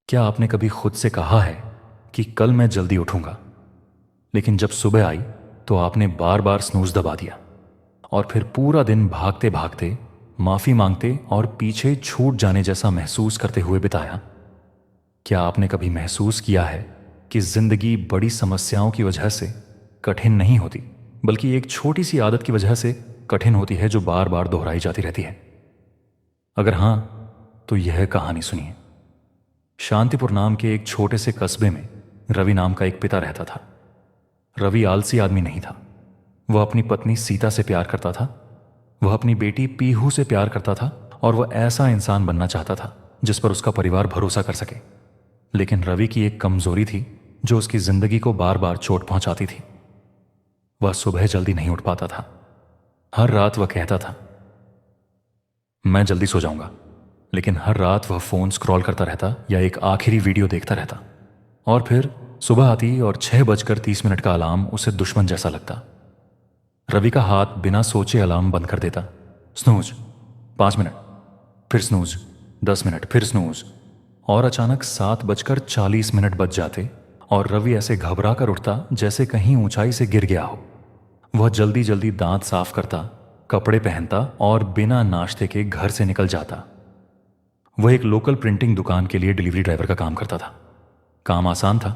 क्या आपने कभी खुद से कहा है कि कल मैं जल्दी उठूंगा, लेकिन जब सुबह आई तो आपने बार बार स्नूज दबा दिया और फिर पूरा दिन भागते भागते, माफी मांगते और पीछे छूट जाने जैसा महसूस करते हुए बिताया? क्या आपने कभी महसूस किया है कि जिंदगी बड़ी समस्याओं की वजह से कठिन नहीं होती, बल्कि एक छोटी सी आदत की वजह से कठिन होती है जो बार बार दोहराई जाती रहती है? अगर हां, तो यह कहानी सुनिए। शांतिपुर नाम के एक छोटे से कस्बे में रवि नाम का एक पिता रहता था। रवि आलसी आदमी नहीं था। वह अपनी पत्नी सीता से प्यार करता था। वह अपनी बेटी पीहू से प्यार करता था और वह ऐसा इंसान बनना चाहता था जिस पर उसका परिवार भरोसा कर सके। लेकिन रवि की एक कमजोरी थी जो उसकी जिंदगी को बार बार चोट पहुंचाती थी। वह सुबह जल्दी नहीं उठ पाता था। हर रात वह कहता था, मैं जल्दी सो जाऊंगा, लेकिन हर रात वह फोन स्क्रॉल करता रहता या एक आखिरी वीडियो देखता रहता। और फिर सुबह आती और 6:30 का अलार्म उसे दुश्मन जैसा लगता। रवि का हाथ बिना सोचे अलार्म बंद कर देता। स्नूज, 5 मिनट, फिर स्नूज, 10 मिनट, फिर स्नूज। और अचानक 7:40 बज जाते और रवि ऐसे घबरा कर उठता जैसे कहीं ऊंचाई से गिर गया हो। वह जल्दी जल्दी दांत साफ करता, कपड़े पहनता और बिना नाश्ते के घर से निकल जाता। वह एक लोकल प्रिंटिंग दुकान के लिए डिलीवरी ड्राइवर का काम करता था। काम आसान था,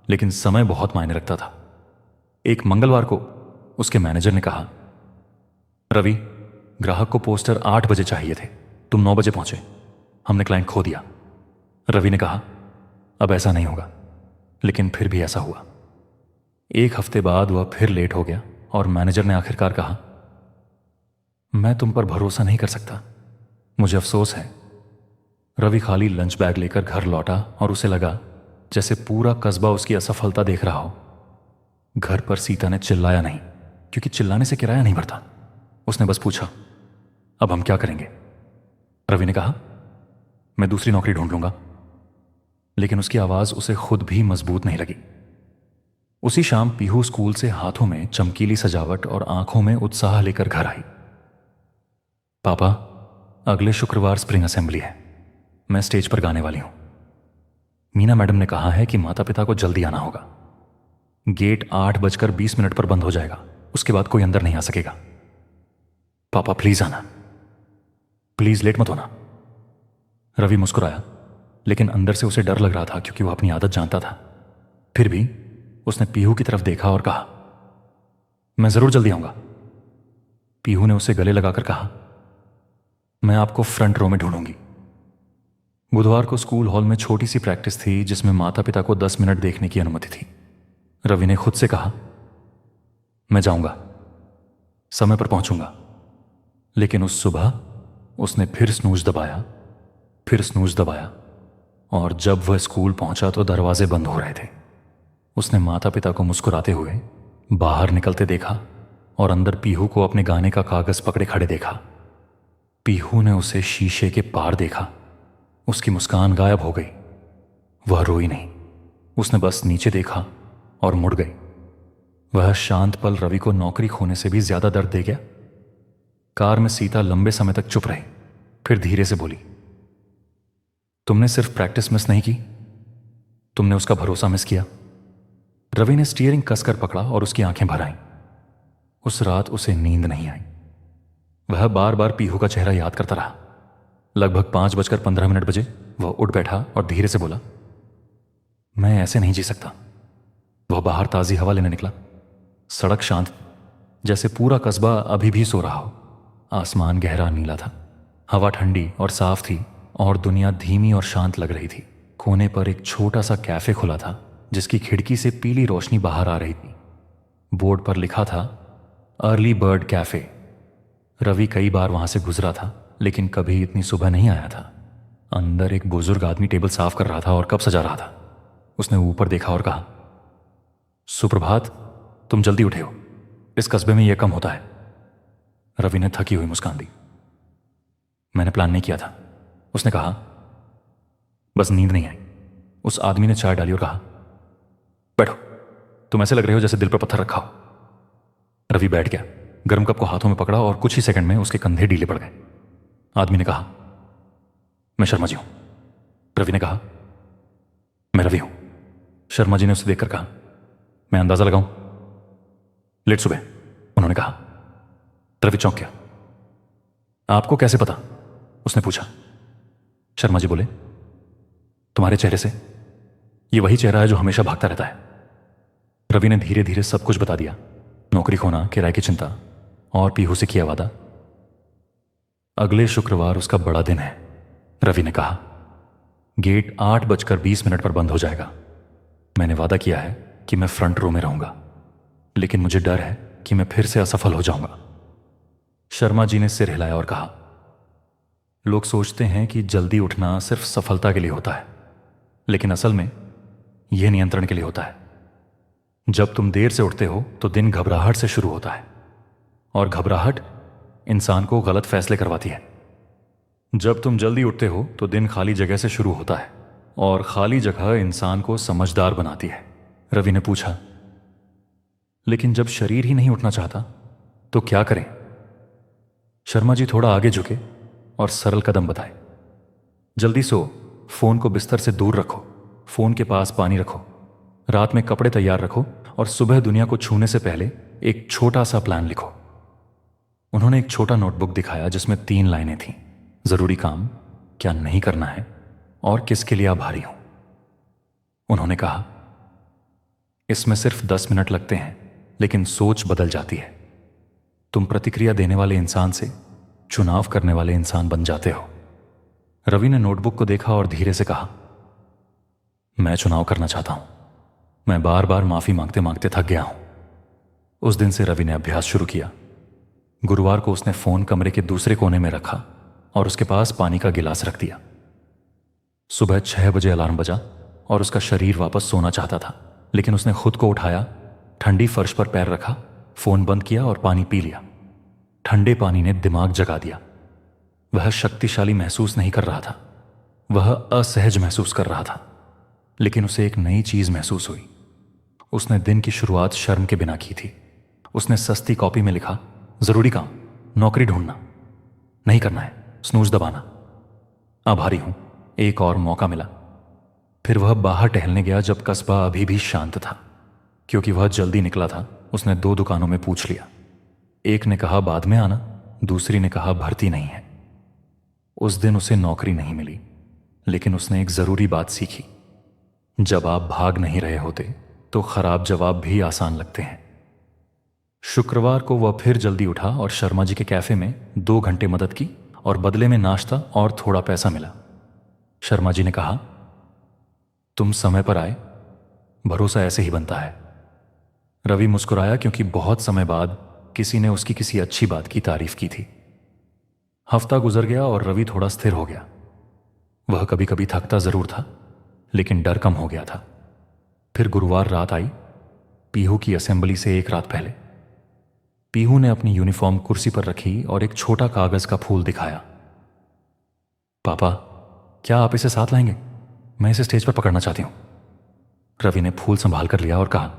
लेकिन समय बहुत मायने रखता था। एक मंगलवार को उसके मैनेजर ने कहा, रवि, ग्राहक को पोस्टर 8 बजे चाहिए थे, तुम 9 बजे पहुंचे, हमने क्लाइंट खो दिया। रवि ने कहा, अब ऐसा नहीं होगा। लेकिन फिर भी ऐसा हुआ। एक हफ्ते बाद वह फिर लेट हो गया और मैनेजर ने आखिरकार कहा, मैं तुम पर भरोसा नहीं कर सकता, मुझे अफसोस है। रवि खाली लंच बैग लेकर घर लौटा और उसे लगा जैसे पूरा कस्बा उसकी असफलता देख रहा हो। घर पर सीता ने चिल्लाया नहीं, क्योंकि चिल्लाने से किराया नहीं भरता। उसने बस पूछा, अब हम क्या करेंगे? रवि ने कहा, मैं दूसरी नौकरी ढूंढ लूंगा। लेकिन उसकी आवाज उसे खुद भी मजबूत नहीं लगी। उसी शाम पीहू स्कूल से हाथों में चमकीली सजावट और आंखों में उत्साह लेकर घर आई। पापा, अगले शुक्रवार स्प्रिंग असेंबली है, मैं स्टेज पर गाने वाली हूं। मीना मैडम ने कहा है कि माता पिता को जल्दी आना होगा। गेट 8:20 पर बंद हो जाएगा, उसके बाद कोई अंदर नहीं आ सकेगा। पापा प्लीज आना, प्लीज लेट मत होना। रवि मुस्कुराया, लेकिन अंदर से उसे डर लग रहा था, क्योंकि वह अपनी आदत जानता था। फिर भी उसने पीहू की तरफ देखा और कहा, मैं जरूर जल्दी आऊंगा। पीहू ने उसे गले लगाकर कहा, मैं आपको फ्रंट रो में ढूंढूंगी। बुधवार को स्कूल हॉल में छोटी सी प्रैक्टिस थी जिसमें माता पिता को 10 मिनट देखने की अनुमति थी। रवि ने खुद से कहा, मैं जाऊंगा, समय पर पहुंचूंगा। लेकिन उस सुबह उसने फिर स्नूज दबाया, फिर स्नूज दबाया, और जब वह स्कूल पहुंचा तो दरवाजे बंद हो रहे थे। उसने माता पिता को मुस्कुराते हुए बाहर निकलते देखा और अंदर पीहू को अपने गाने का कागज पकड़े खड़े देखा। पीहू ने उसे शीशे के पार देखा। उसकी मुस्कान गायब हो गई। वह रोई नहीं, उसने बस नीचे देखा और मुड़ गई। वह शांत पल रवि को नौकरी खोने से भी ज्यादा दर्द दे गया। कार में सीता लंबे समय तक चुप रही, फिर धीरे से बोली, तुमने सिर्फ प्रैक्टिस मिस नहीं की, तुमने उसका भरोसा मिस किया। रवि ने स्टीयरिंग कसकर पकड़ा और उसकी आंखें भर आईं। उस रात उसे नींद नहीं आई। वह बार बार पीहू का चेहरा याद करता रहा। लगभग 5:15 बजे वह उठ बैठा और धीरे से बोला, मैं ऐसे नहीं जी सकता। वह बाहर ताजी हवा लेने निकला। सड़क शांत, जैसे पूरा कस्बा अभी भी सो रहा हो। आसमान गहरा नीला था, हवा ठंडी और साफ थी और दुनिया धीमी और शांत लग रही थी। कोने पर एक छोटा सा कैफे खुला था जिसकी खिड़की से पीली रोशनी बाहर आ रही थी। बोर्ड पर लिखा था, अर्ली बर्ड कैफे। रवि कई बार वहां से गुजरा था, लेकिन कभी इतनी सुबह नहीं आया था। अंदर एक बुजुर्ग आदमी टेबल साफ कर रहा था और कप सजा रहा था। उसने ऊपर देखा और कहा, सुप्रभात, तुम जल्दी उठे हो, इस कस्बे में यह कम होता है। रवि ने थकी हुई मुस्कान दी। मैंने प्लान नहीं किया था, उसने कहा, बस नींद नहीं आई। उस आदमी ने चाय डाली और कहा, बैठो, तुम ऐसे लग रहे हो जैसे दिल पर पत्थर रखा हो। रवि बैठ गया, गर्म कप को हाथों में पकड़ा और कुछ ही सेकंड में उसके कंधे ढीले पड़ गए। आदमी ने कहा, मैं शर्मा जी हूं। रवि ने कहा, मैं रवि हूं। शर्मा जी ने उसे देखकर कहा, मैं अंदाजा लगाऊं? लेट सुबह, उन्होंने कहा। रवि चौंक गया। आपको कैसे पता? उसने पूछा। शर्मा जी बोले, तुम्हारे चेहरे से। ये वही चेहरा है जो हमेशा भागता रहता है। रवि ने धीरे धीरे सब कुछ बता दिया। नौकरी खोना, किराए की चिंता और पीहू से किया वादा। अगले शुक्रवार उसका बड़ा दिन है, रवि ने कहा। गेट 8:20 पर बंद हो जाएगा। मैंने वादा किया है कि मैं फ्रंट रो में रहूंगा, लेकिन मुझे डर है कि मैं फिर से असफल हो जाऊंगा। शर्मा जी ने सिर हिलाया और कहा, लोग सोचते हैं कि जल्दी उठना सिर्फ सफलता के लिए होता है, लेकिन असल में यह नियंत्रण के लिए होता है। जब तुम देर से उठते हो तो दिन घबराहट से शुरू होता है, और घबराहट इंसान को गलत फैसले करवाती है। जब तुम जल्दी उठते हो तो दिन खाली जगह से शुरू होता है, और खाली जगह इंसान को समझदार बनाती है। रवि ने पूछा, लेकिन जब शरीर ही नहीं उठना चाहता तो क्या करें? शर्मा जी थोड़ा आगे झुके और सरल कदम बताए। जल्दी सो, फोन को बिस्तर से दूर रखो, फोन के पास पानी रखो, रात में कपड़े तैयार रखो, और सुबह दुनिया को छूने से पहले एक छोटा सा प्लान लिखो। उन्होंने एक छोटा नोटबुक दिखाया जिसमें 3 लाइनें थीं। जरूरी काम, क्या नहीं करना है, और किसके लिए आभारी हूं। उन्होंने कहा, इसमें सिर्फ 10 मिनट लगते हैं, लेकिन सोच बदल जाती है। तुम प्रतिक्रिया देने वाले इंसान से चुनाव करने वाले इंसान बन जाते हो। रवि ने नोटबुक को देखा और धीरे से कहा, मैं चुनाव करना चाहता हूं। मैं बार बार माफी मांगते मांगते थक गया हूं। उस दिन से रवि ने अभ्यास शुरू किया। गुरुवार को उसने फोन कमरे के दूसरे कोने में रखा और उसके पास पानी का गिलास रख दिया। सुबह 6 बजे अलार्म बजा और उसका शरीर वापस सोना चाहता था, लेकिन उसने खुद को उठाया, ठंडी फर्श पर पैर रखा, फोन बंद किया और पानी पी लिया। ठंडे पानी ने दिमाग जगा दिया। वह शक्तिशाली महसूस नहीं कर रहा था, वह असहज महसूस कर रहा था, लेकिन उसे एक नई चीज महसूस हुई। उसने दिन की शुरुआत शर्म के बिना की थी। उसने सस्ती कॉपी में लिखा, जरूरी काम, नौकरी ढूंढना, नहीं करना है स्नूज दबाना, आभारी हूं, एक और मौका मिला। फिर वह बाहर टहलने गया जब कस्बा अभी भी शांत था। क्योंकि वह जल्दी निकला था, उसने 2 दुकानों में पूछ लिया। एक ने कहा बाद में आना, दूसरी ने कहा भर्ती नहीं है। उस दिन उसे नौकरी नहीं मिली, लेकिन उसने एक जरूरी बात सीखी। जब आप भाग नहीं रहे होते तो खराब जवाब भी आसान लगते हैं। शुक्रवार को वह फिर जल्दी उठा और शर्मा जी के कैफे में 2 घंटे मदद की और बदले में नाश्ता और थोड़ा पैसा मिला। शर्मा जी ने कहा, तुम समय पर आए, भरोसा ऐसे ही बनता है। रवि मुस्कुराया क्योंकि बहुत समय बाद किसी ने उसकी किसी अच्छी बात की तारीफ की थी। हफ्ता गुजर गया और रवि थोड़ा स्थिर हो गया। वह कभी कभी थकता जरूर था, लेकिन डर कम हो गया था। फिर गुरुवार रात आई, पीहू की असेंबली से एक रात पहले। पीहू ने अपनी यूनिफॉर्म कुर्सी पर रखी और एक छोटा कागज का फूल दिखाया। पापा, क्या आप इसे साथ लाएंगे? मैं इसे स्टेज पर पकड़ना चाहती हूं। रवि ने फूल संभाल कर लिया और कहा,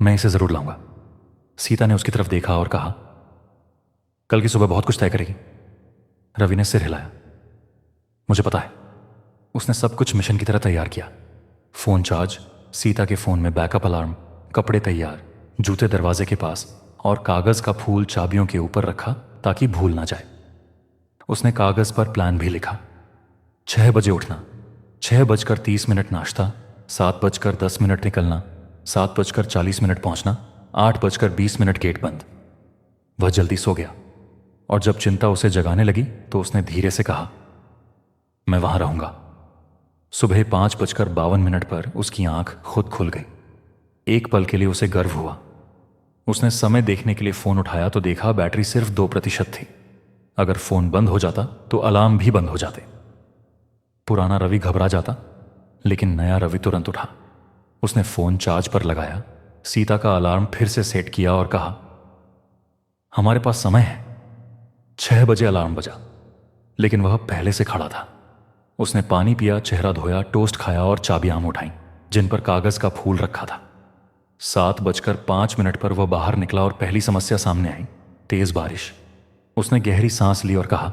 मैं इसे जरूर लाऊंगा। सीता ने उसकी तरफ देखा और कहा, कल की सुबह बहुत कुछ तय करेगी। रवि ने सिर हिलाया। मुझे पता है। उसने सब कुछ मिशन की तरह तैयार किया। फोन चार्ज, सीता के फोन में बैकअप अलार्म, कपड़े तैयार, जूते दरवाजे के पास, और कागज का फूल चाबियों के ऊपर रखा ताकि भूल ना जाए। उसने कागज पर प्लान भी लिखा। 6 बजे उठना, 6:30 नाश्ता, 7:10 निकलना, 7:40 पहुंचना, 8:20 गेट बंद। वह जल्दी सो गया, और जब चिंता उसे जगाने लगी तो उसने धीरे से कहा, मैं वहां रहूंगा। सुबह 5:52 पर उसकी आंख खुद खुल गई। एक पल के लिए उसे गर्व हुआ। उसने समय देखने के लिए फोन उठाया तो देखा बैटरी सिर्फ 2% थी। अगर फोन बंद हो जाता तो अलार्म भी बंद हो जाते। पुराना रवि घबरा जाता, लेकिन नया रवि तुरंत उठा। उसने फोन चार्ज पर लगाया, सीता का अलार्म फिर से सेट किया और कहा, हमारे पास समय है। 6 बजे अलार्म बजा, लेकिन वह पहले से खड़ा था। उसने पानी पिया, चेहरा धोया, टोस्ट खाया और चाबियां उठाई जिन पर कागज का फूल रखा था। 7:05 पर वह बाहर निकला और पहली समस्या सामने आई, तेज बारिश। उसने गहरी सांस ली और कहा,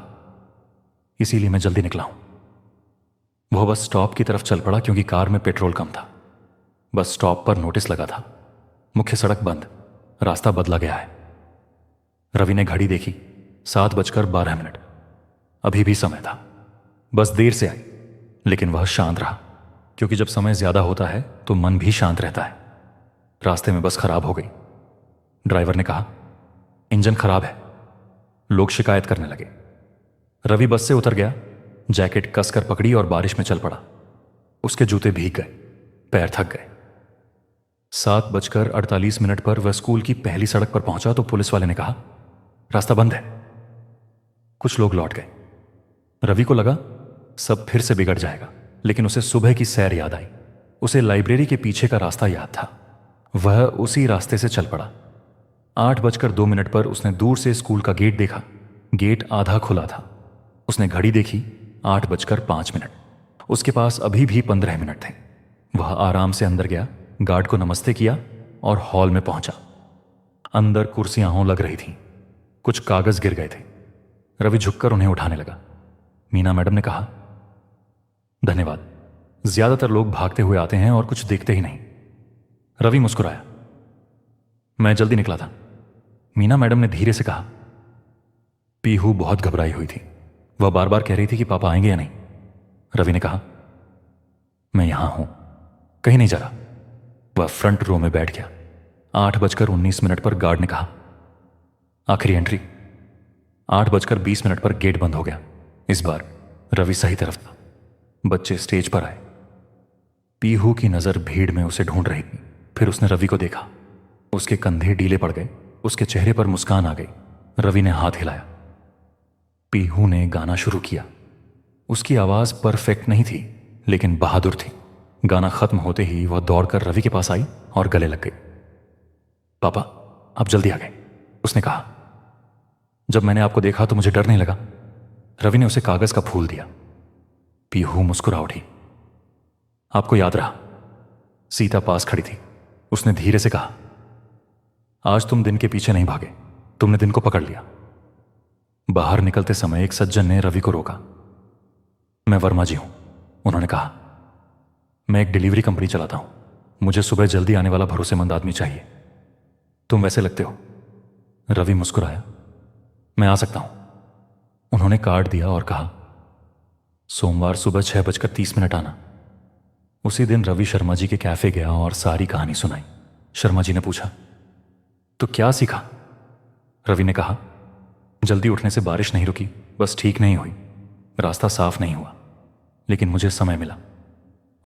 इसीलिए मैं जल्दी निकला हूं। वो बस स्टॉप की तरफ चल पड़ा क्योंकि कार में पेट्रोल कम था। बस स्टॉप पर नोटिस लगा था, मुख्य सड़क बंद, रास्ता बदला गया है। रवि ने घड़ी देखी, 7:12। अभी भी समय था। बस देर से आई, लेकिन वह शांत रहा, क्योंकि जब समय ज्यादा होता है तो मन भी शांत रहता है। रास्ते में बस खराब हो गई। ड्राइवर ने कहा, इंजन खराब है। लोग शिकायत करने लगे। रवि बस से उतर गया, जैकेट कसकर पकड़ी और बारिश में चल पड़ा। उसके जूते भीग गए, पैर थक गए। 7:48 पर वह स्कूल की पहली सड़क पर पहुंचा तो पुलिस वाले ने कहा, रास्ता बंद है। कुछ लोग लौट गए। रवि को लगा सब फिर से बिगड़ जाएगा, लेकिन उसे सुबह की सैर याद आई। उसे लाइब्रेरी के पीछे का रास्ता याद था। वह उसी रास्ते से चल पड़ा। 8:02 पर उसने दूर से स्कूल का गेट देखा। गेट आधा खुला था। उसने घड़ी देखी, 8:05। उसके पास अभी भी 15 मिनट थे। वह आराम से अंदर गया, गार्ड को नमस्ते किया और हॉल में पहुंचा। अंदर कुर्सियां हों लग रही थीं। कुछ कागज गिर गए थे। रवि झुककर उन्हें उठाने लगा। मीना मैडम ने कहा, धन्यवाद। ज्यादातर लोग भागते हुए आते हैं और कुछ देखते ही नहीं। रवि मुस्कुराया। मैं जल्दी निकला था। मीना मैडम ने धीरे से कहा। पीहू बहुत घबराई हुई थी। वह बार बार कह रही थी कि पापा आएंगे या नहीं। रवि ने कहा, मैं यहां हूं, कहीं नहीं जा रहा। वह फ्रंट रो में बैठ गया। 8:19 पर गार्ड ने कहा, आखिरी एंट्री। 8:20 पर गेट बंद हो गया। इस बार रवि सही तरफ था। बच्चे स्टेज पर आए। पीहू की नजर भीड़ में उसे ढूंढ रही थी। फिर उसने रवि को देखा। उसके कंधे ढीले पड़ गए, उसके चेहरे पर मुस्कान आ गई। रवि ने हाथ हिलाया। पीहू ने गाना शुरू किया। उसकी आवाज परफेक्ट नहीं थी, लेकिन बहादुर थी। गाना खत्म होते ही वह दौड़कर रवि के पास आई और गले लग गई। पापा, आप जल्दी आ गए, उसने कहा। जब मैंने आपको देखा तो मुझे डर नहीं लगा। रवि ने उसे कागज का फूल दिया। पीहू मुस्कुरा उठी। आपको याद रहा। सीता पास खड़ी थी। उसने धीरे से कहा, आज तुम दिन के पीछे नहीं भागे, तुमने दिन को पकड़ लिया। बाहर निकलते समय एक सज्जन ने रवि को रोका। मैं वर्मा जी हूं, उन्होंने कहा। मैं एक डिलीवरी कंपनी चलाता हूं। मुझे सुबह जल्दी आने वाला भरोसेमंद आदमी चाहिए। तुम वैसे लगते हो। रवि मुस्कुराया। मैं आ सकता हूं। उन्होंने कार्ड दिया और कहा, सोमवार सुबह 6:30 आना। उसी दिन रवि शर्मा जी के कैफे गया और सारी कहानी सुनाई। शर्मा जी ने पूछा, तो क्या सीखा? रवि ने कहा, जल्दी उठने से बारिश नहीं रुकी, बस ठीक नहीं हुई। रास्ता साफ नहीं हुआ, लेकिन मुझे समय मिला।